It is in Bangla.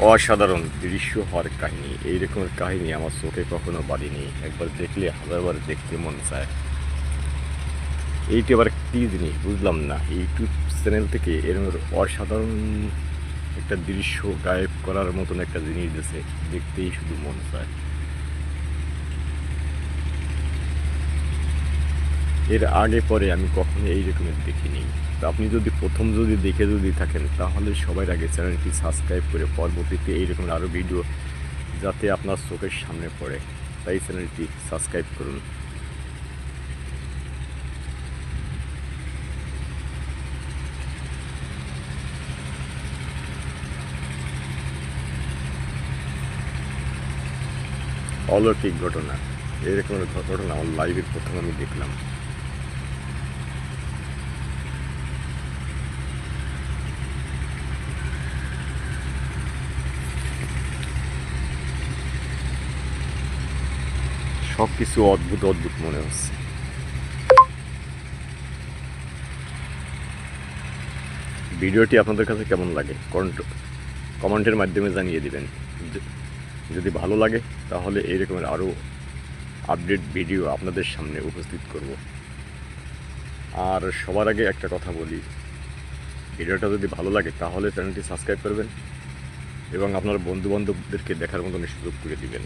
অসাধারণ দৃশ্য হওয়ার কাহিনী, এই রকমের কাহিনী আমার চোখে কখনো বাড়িনি। একবার দেখলে হাজারবার দেখতে মন চায়। এইটি আবার কী জিনিস বুঝলাম না, ইউটিউব চ্যানেল থেকে এরকম অসাধারণ একটা দৃশ্য গায়েব করার মতন একটা জিনিস দিয়েছে, দেখতেই শুধু মন চায়। এর আগে পরে আমি কখনো এই রকমের দেখিনি। তো আপনি যদি প্রথম দেখে থাকেন, তাহলে সবার আগে চ্যানেলটি সাবস্ক্রাইব করে পরবর্তীতে এই রকমের আরও ভিডিও যাতে আপনার চোখের সামনে পড়ে, তাই চ্যানেলটি সাবস্ক্রাইব করুন। অলৌকিক ঘটনা, এরকম ঘটনা আমার লাইভের প্রথম আমি দেখলাম। সব কিছু অদ্ভুত অদ্ভুত মনে হচ্ছে। ভিডিওটি আপনাদের কাছে কেমন লাগে কমেন্টের মাধ্যমে জানিয়ে দিবেন। যদি ভালো লাগে তাহলে এই রকমের আরও আপডেট ভিডিও আপনাদের সামনে উপস্থিত করব। আর সবার আগে একটা কথা বলি, ভিডিওটা যদি ভালো লাগে তাহলে চ্যানেলটি সাবস্ক্রাইব করবেন এবং আপনার বন্ধুবান্ধবদেরকে দেখার মতন সুযোগ করে দিবেন।